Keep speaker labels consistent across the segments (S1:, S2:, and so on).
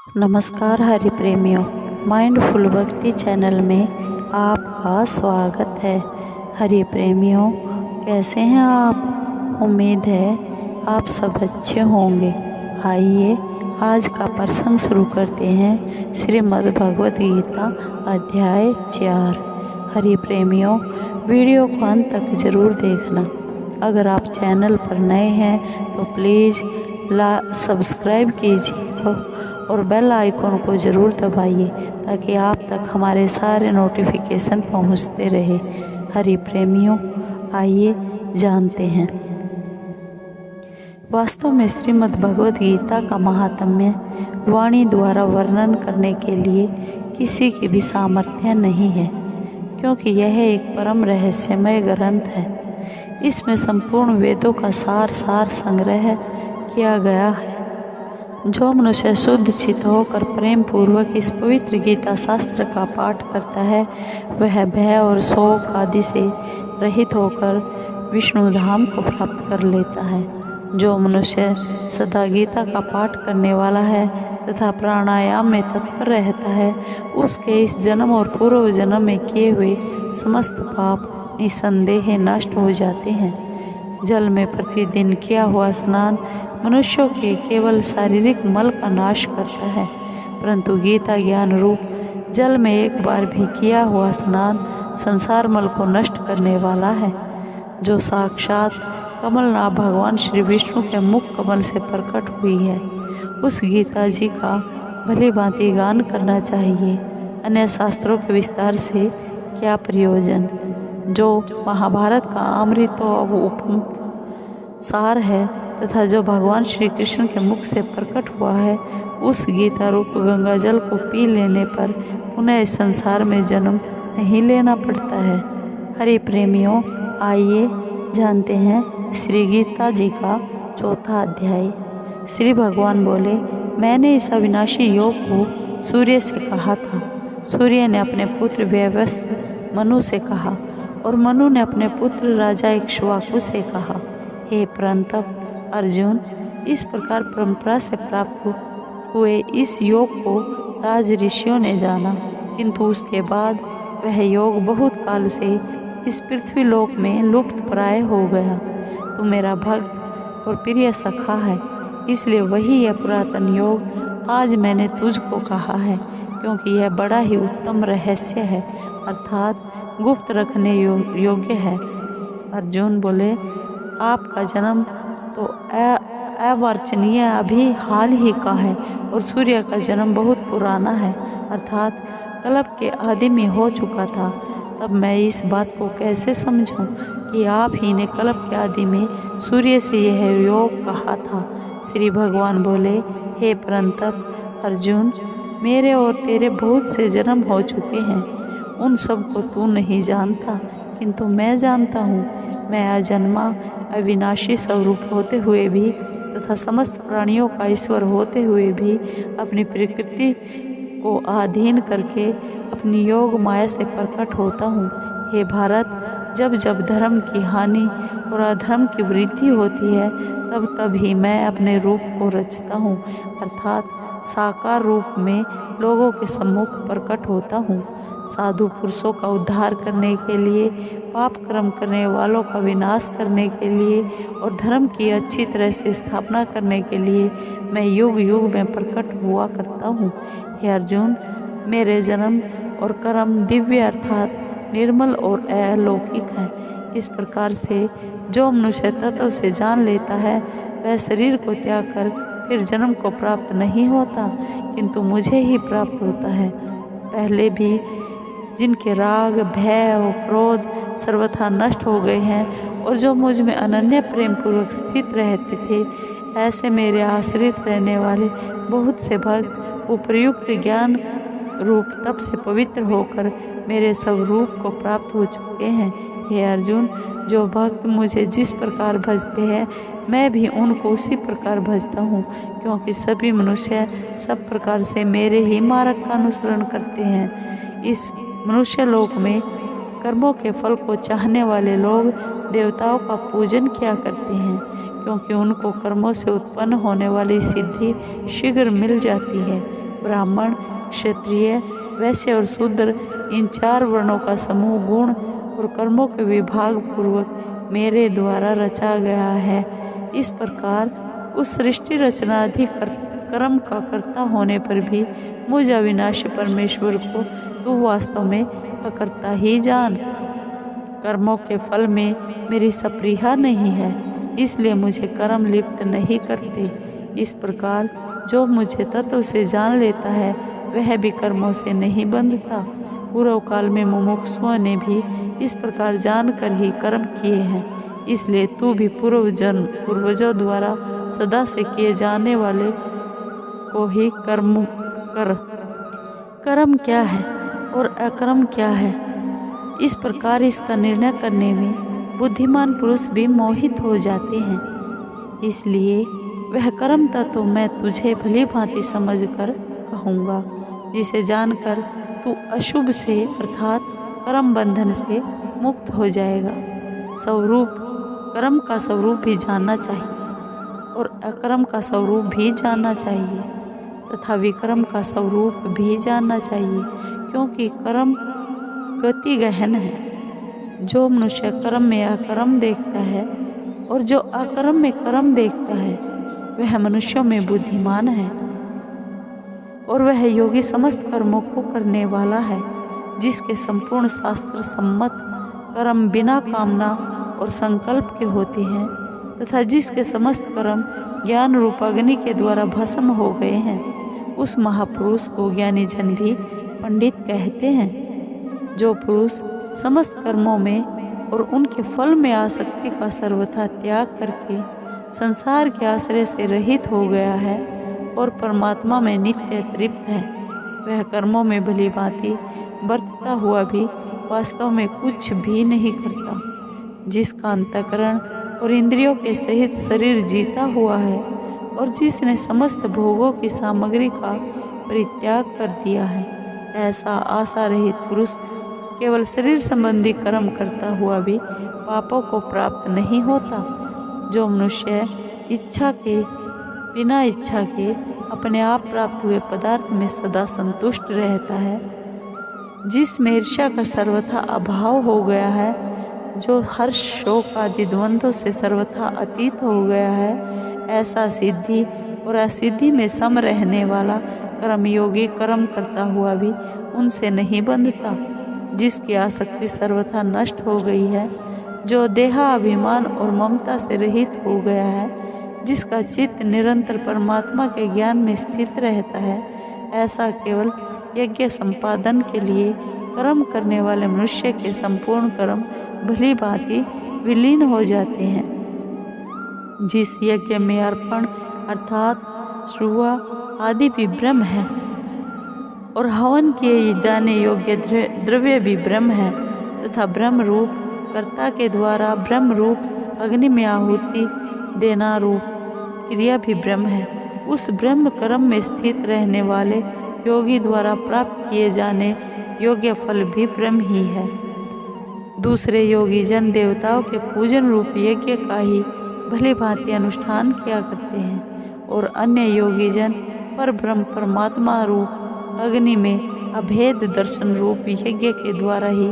S1: नमस्कार हरि प्रेमियों, माइंडफुल भक्ति चैनल में आपका स्वागत है। हरि प्रेमियों, कैसे हैं आप? उम्मीद है आप सब अच्छे होंगे। आइए आज का प्रसंग शुरू करते हैं। श्रीमद् भगवद गीता अध्याय 4। हरि प्रेमियों, वीडियो को अंत तक जरूर देखना। अगर आप चैनल पर नए हैं तो प्लीज़ सब्सक्राइब कीजिए और बेल आइकॉन को ज़रूर दबाइए ताकि आप तक हमारे सारे नोटिफिकेशन पहुंचते रहे। हरि प्रेमियों, आइए जानते हैं। वास्तव में श्रीमद् भगवद गीता का महात्म्य वाणी द्वारा वर्णन करने के लिए किसी की भी सामर्थ्य नहीं है, क्योंकि यह एक परम रहस्यमय ग्रंथ है। इसमें संपूर्ण वेदों का सार संग्रह किया गया है। जो मनुष्य शुद्ध चित्त होकर प्रेम पूर्वक इस पवित्र गीता शास्त्र का पाठ करता है, वह भय और शोक आदि से रहित होकर विष्णु धाम को प्राप्त कर लेता है। जो मनुष्य सदा गीता का पाठ करने वाला है तथा प्राणायाम में तत्पर रहता है, उसके इस जन्म और पूर्व जन्म में किए हुए समस्त पाप निसंदेह नष्ट हो जाते हैं। जल में प्रतिदिन किया हुआ स्नान मनुष्यों के केवल शारीरिक मल का नाश करता है, परंतु गीता ज्ञान रूप जल में एक बार भी किया हुआ स्नान संसार मल को नष्ट करने वाला है। जो साक्षात कमलनाभ भगवान श्री विष्णु के मुख कमल से प्रकट हुई है, उस गीता जी का भली भांति गान करना चाहिए। अन्य शास्त्रों के विस्तार से क्या प्रयोजन? जो महाभारत का अमृत सार है तथा जो भगवान श्री कृष्ण के मुख से प्रकट हुआ है, उस गीता रूप गंगा जल को पी लेने पर पुनः इस संसार में जन्म नहीं लेना पड़ता है। हरि प्रेमियों, आइए जानते हैं श्री गीता जी का 4था अध्याय। श्री भगवान बोले, मैंने इस अविनाशी योग को सूर्य से कहा था। सूर्य ने अपने पुत्र व्यवस्थ मनु से कहा और मनु ने अपने पुत्र राजा इक्ष्वाकु से कहा। हे परंतप अर्जुन, इस प्रकार परंपरा से प्राप्त हुए इस योग को राज ऋषियों ने जाना, किंतु उसके बाद वह योग बहुत काल से इस पृथ्वी लोक में लुप्त प्राय हो गया। तू मेरा भक्त और प्रिय सखा है, इसलिए वही यह पुरातन योग आज मैंने तुझको कहा है, क्योंकि यह बड़ा ही उत्तम रहस्य है, अर्थात गुप्त रखने योग्य है। अर्जुन बोले, आपका जन्म तो अवर्चनीय अभी हाल ही का है और सूर्य का जन्म बहुत पुराना है, अर्थात कल्प के आदि में हो चुका था। तब मैं इस बात को कैसे समझूं कि आप ही ने कल्प के आदि में सूर्य से यह योग कहा था? श्री भगवान बोले, हे परंतप अर्जुन, मेरे और तेरे बहुत से जन्म हो चुके हैं, उन सब को तू नहीं जानता, किंतु मैं जानता हूँ। मैं अजन्मा अविनाशी स्वरूप होते हुए भी तथा समस्त प्राणियों का ईश्वर होते हुए भी अपनी प्रकृति को अधीन करके अपनी योग माया से प्रकट होता हूँ। हे भारत, जब जब धर्म की हानि और अधर्म की वृद्धि होती है, तब तब ही मैं अपने रूप को रचता हूँ, अर्थात साकार रूप में लोगों के सम्मुख प्रकट होता हूँ। साधु पुरुषों का उद्धार करने के लिए, पाप कर्म करने वालों का विनाश करने के लिए और धर्म की अच्छी तरह से स्थापना करने के लिए मैं युग युग में प्रकट हुआ करता हूँ। हे अर्जुन, मेरे जन्म और कर्म दिव्य अर्थात निर्मल और अलौकिक हैं। इस प्रकार से जो मनुष्य तत्व से जान लेता है, वह शरीर को त्याग कर फिर जन्म को प्राप्त नहीं होता, किंतु मुझे ही प्राप्त होता है। पहले भी जिनके राग, भय और क्रोध सर्वथा नष्ट हो गए हैं और जो मुझ में अनन्य प्रेम पूर्वक स्थित रहते थे, ऐसे मेरे आश्रित रहने वाले बहुत से भक्त उपयुक्त ज्ञान रूप तप से पवित्र होकर मेरे सब रूप को प्राप्त हो चुके हैं। हे अर्जुन, जो भक्त मुझे जिस प्रकार भजते हैं, मैं भी उनको उसी प्रकार भजता हूँ, क्योंकि सभी मनुष्य सब प्रकार से मेरे ही मार्ग का अनुसरण करते हैं। इस मनुष्य लोक में कर्मों के फल को चाहने वाले लोग देवताओं का पूजन किया करते हैं, क्योंकि उनको कर्मों से उत्पन्न होने वाली सिद्धि शीघ्र मिल जाती है। ब्राह्मण, क्षत्रिय, वैश्य और शूद्र, इन 4 वर्णों का समूह गुण और कर्मों के विभाग पूर्वक मेरे द्वारा रचा गया है। इस प्रकार उस सृष्टि रचनाधि कर्म का कर्ता होने पर भी मुझ अविनाशी परमेश्वर को तू वास्तव में अकर्ता ही जान। कर्मों के फल में मेरी सप्रिया नहीं है, इसलिए मुझे कर्म लिप्त नहीं करते। इस प्रकार जो मुझे तत्व से जान लेता है वह भी कर्मों से नहीं बंधता। पूर्व काल में मुमुक्षुओं ने भी इस प्रकार जानकर ही कर्म किए हैं, इसलिए तू भी पूर्वजों द्वारा सदा से किए जाने वाले को ही कर्म कर। कर्म क्या है और अकर्म क्या है, इस प्रकार इसका निर्णय करने में बुद्धिमान पुरुष भी मोहित हो जाते हैं। इसलिए वह कर्म तत्व मैं तुझे भली भांति समझ कर कहूँगा, जिसे जानकर तू अशुभ से अर्थात कर्म बंधन से मुक्त हो जाएगा। स्वरूप, कर्म का स्वरूप भी जानना चाहिए और अकर्म का स्वरूप भी जानना चाहिए तथा विकर्म का स्वरूप भी जानना चाहिए, क्योंकि कर्म गति गहन है। जो मनुष्य कर्म में अकर्म देखता है और जो अकर्म में कर्म देखता है वह मनुष्यों में बुद्धिमान है और वह योगी समस्त कर्मों को करने वाला है, जिसके संपूर्ण शास्त्र सम्मत कर्म बिना कामना और संकल्प के होते हैं तथा जिसके समस्त कर्म ज्ञान रूप अग्नि के द्वारा भस्म हो गए हैं। उस महापुरुष को ज्ञानी जन भी पंडित कहते हैं। जो पुरुष समस्त कर्मों में और उनके फल में आसक्ति का सर्वथा त्याग करके संसार के आश्रय से रहित हो गया है और परमात्मा में नित्य तृप्त है, वह कर्मों में भली भांति बरतता हुआ भी वास्तव में कुछ भी नहीं करता। जिसका अंतःकरण और इंद्रियों के सहित शरीर जीता हुआ है और जिसने समस्त भोगों की सामग्री का परित्याग कर दिया है, ऐसा आशा रहित पुरुष केवल शरीर संबंधी कर्म करता हुआ भी पापों को प्राप्त नहीं होता। जो मनुष्य बिना इच्छा के अपने आप प्राप्त हुए पदार्थ में सदा संतुष्ट रहता है, जिसमें ईर्ष्या का सर्वथा अभाव हो गया है, जो हर्ष शोक आदि द्वंद्वों से सर्वथा अतीत हो गया है, ऐसा सिद्धि और असिद्धि में सम रहने वाला कर्मयोगी कर्म करता हुआ भी उनसे नहीं बंधता। जिसकी आसक्ति सर्वथा नष्ट हो गई है, जो देहाभिमान और ममता से रहित हो गया है, जिसका चित्त निरंतर परमात्मा के ज्ञान में स्थित रहता है, ऐसा केवल यज्ञ संपादन के लिए कर्म करने वाले मनुष्य के संपूर्ण कर्म भली भांति विलीन हो जाते हैं। जिस यज्ञ में अर्पण अर्थात श्रुआ आदि भी ब्रह्म है और हवन किए जाने योग्य द्रव्य भी ब्रह्म है तथा ब्रह्म रूप कर्ता के द्वारा ब्रह्म रूप अग्नि में आहुति देना रूप क्रिया भी ब्रह्म है, उस ब्रह्म कर्म में स्थित रहने वाले योगी द्वारा प्राप्त किए जाने योग्य फल भी ब्रह्म ही है। दूसरे योगी जन देवताओं के पूजन रूप यज्ञ का ही भली भांति अनुष्ठान किया करते हैं और अन्य योगी जन पर ब्रह्म परमात्मा रूप अग्नि में अभेद दर्शन रूप यज्ञ के द्वारा ही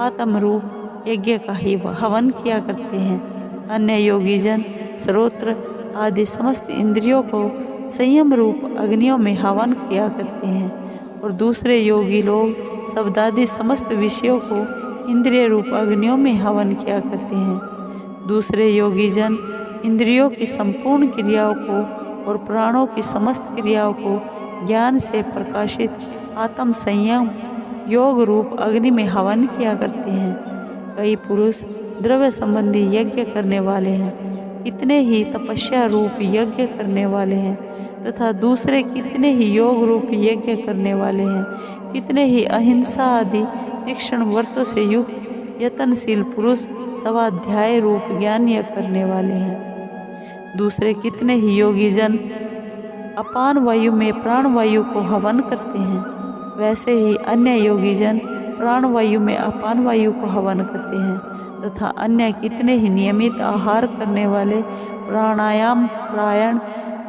S1: आत्म रूप यज्ञ का ही हवन किया करते हैं। अन्य योगी जन श्रोत्र आदि समस्त इंद्रियों को संयम रूप अग्नियों में हवन किया करते हैं और दूसरे योगी लोग शब्दादि समस्त विषयों को इंद्रिय रूप अग्नियों में हवन किया करते हैं। दूसरे योगी जन इंद्रियों की संपूर्ण क्रियाओं को और प्राणों की समस्त क्रियाओं को ज्ञान से प्रकाशित आत्म संयम योग रूप अग्नि में हवन किया करते हैं। कई पुरुष द्रव्य संबंधी यज्ञ करने वाले हैं, कितने ही तपस्या रूप यज्ञ करने वाले हैं तथा दूसरे कितने ही योग रूप यज्ञ करने वाले हैं, कितने ही अहिंसा आदि तीक्ष्ण व्रतों से युक्त यत्नशील पुरुष स्वाध्याय रूप ज्ञान यज्ञ करने वाले हैं। दूसरे कितने ही योगी जन अपान वायु में प्राण वायु को हवन करते हैं, वैसे ही अन्य योगी जन प्राण वायु में अपान वायु को हवन करते हैं तथा अन्य कितने ही नियमित आहार करने वाले प्राणायाम प्रायण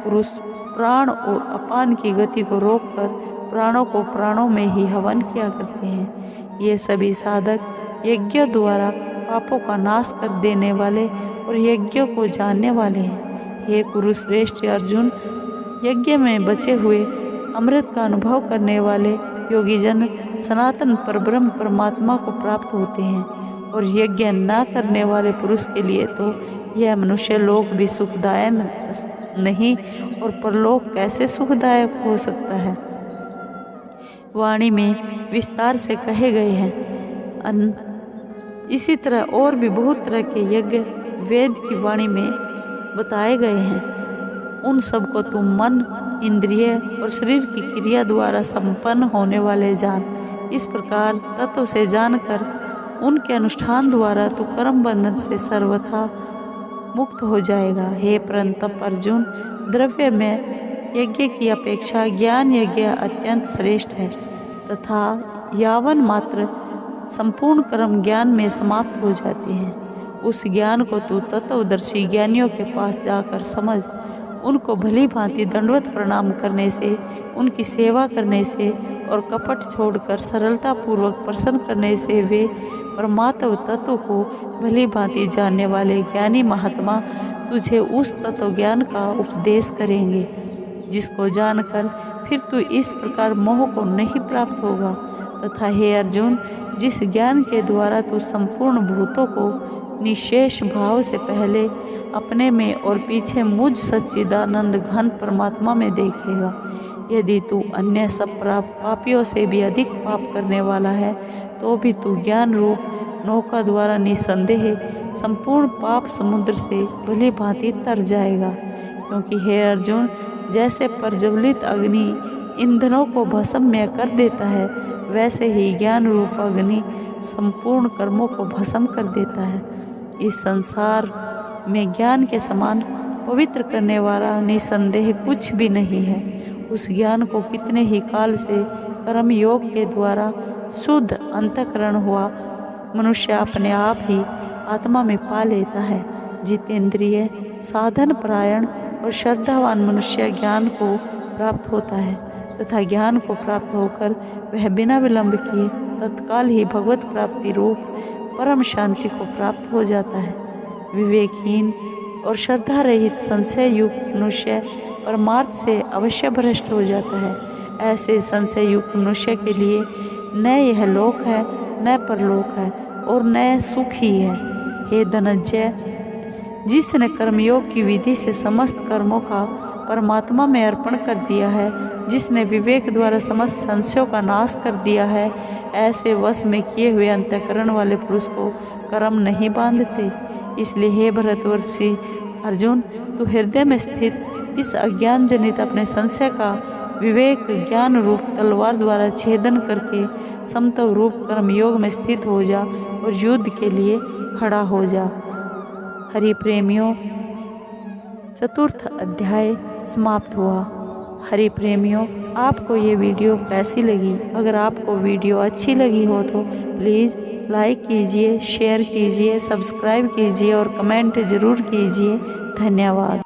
S1: पुरुष प्राण और अपान की गति को रोककर प्राणों को प्राणों में ही हवन किया करते हैं। ये सभी साधक यज्ञ द्वारा पापों का नाश कर देने वाले और यज्ञ को जानने वाले हैं। हे कुरुश्रेष्ठ अर्जुन, यज्ञ में बचे हुए अमृत का अनुभव करने वाले योगी जन सनातन परब्रह्म परमात्मा को प्राप्त होते हैं, और यज्ञ न करने वाले पुरुष के लिए तो यह मनुष्य लोक भी सुखदायक नहीं और परलोक कैसे सुखदायक हो सकता है। वाणी में विस्तार से कहे गए हैं। इसी तरह और भी बहुत तरह के यज्ञ वेद की वाणी में बताए गए हैं। उन सब को तुम मन, इंद्रिय और शरीर की क्रिया द्वारा संपन्न होने वाले जान। इस प्रकार तत्व से जानकर उनके अनुष्ठान द्वारा तू कर्म बंधन से सर्वथा मुक्त हो जाएगा। हे परंतप अर्जुन, द्रव्य में यज्ञ की अपेक्षा ज्ञान यज्ञ अत्यंत श्रेष्ठ है, तथा यावन मात्र संपूर्ण कर्म ज्ञान में समाप्त हो जाते हैं। उस ज्ञान को तू तत्वदर्शी ज्ञानियों के पास जाकर समझ। उनको भली भांति दंडवत प्रणाम करने से, उनकी सेवा करने से और कपट छोड़कर सरलता पूर्वक प्रसन्न करने से वे परमात्म तत्व को भली भांति जानने वाले ज्ञानी महात्मा तुझे उस तत्व ज्ञान का उपदेश करेंगे, जिसको जानकर फिर तू इस प्रकार मोह को नहीं प्राप्त होगा। तथा हे अर्जुन, जिस ज्ञान के द्वारा तू संपूर्ण भूतों को निशेष भाव से पहले अपने में और पीछे मुझ सच्चिदानंद घन परमात्मा में देखेगा, यदि तू अन्य सब पापियों से भी अधिक पाप करने वाला है, तो भी तू ज्ञान रूप नौका द्वारा निसंदेह संपूर्ण पाप समुद्र से भली भांति तर जाएगा। क्योंकि हे अर्जुन, जैसे प्रज्वलित अग्नि ईंधनों को भस्म में कर देता है, वैसे ही ज्ञान रूप अग्नि संपूर्ण कर्मों को भस्म कर देता है। इस संसार में ज्ञान के समान पवित्र करने वाला निसंदेह कुछ भी नहीं है। उस ज्ञान को कितने ही काल से कर्म योग के द्वारा शुद्ध अंतःकरण हुआ मनुष्य अपने आप ही आत्मा में पा लेता है। जितेंद्रिय, साधन परायण और श्रद्धावान मनुष्य ज्ञान को प्राप्त होता है, तथा ज्ञान को प्राप्त होकर वह बिना विलंब किए तत्काल ही भगवत प्राप्ति रूप परम शांति को प्राप्त हो जाता है। विवेकहीन और श्रद्धा रहित संशय युक्त मनुष्य परमार्थ से अवश्य भ्रष्ट हो जाता है। ऐसे संशय युक्त मनुष्य के लिए न यह लोक है, न परलोक है, और न सुख ही है। हे धनंजय, जिसने कर्मयोग की विधि से समस्त कर्मों का परमात्मा में अर्पण कर दिया है, जिसने विवेक द्वारा समस्त संशयों का नाश कर दिया है, ऐसे वश में किए हुए अंतःकरण वाले पुरुष को कर्म नहीं बांधते। इसलिए हे भरतवर्षी अर्जुन, तू हृदय में स्थित इस अज्ञान जनित अपने संशय का विवेक ज्ञान रूप तलवार द्वारा छेदन करके समत्व रूप कर्मयोग में स्थित हो जा और युद्ध के लिए खड़ा हो जा। हरि प्रेमियों, चतुर्थ अध्याय समाप्त हुआ। हरि प्रेमियों, आपको ये वीडियो कैसी लगी? अगर आपको वीडियो अच्छी लगी हो तो प्लीज़ लाइक कीजिए, शेयर कीजिए, सब्सक्राइब कीजिए और कमेंट ज़रूर कीजिए। धन्यवाद।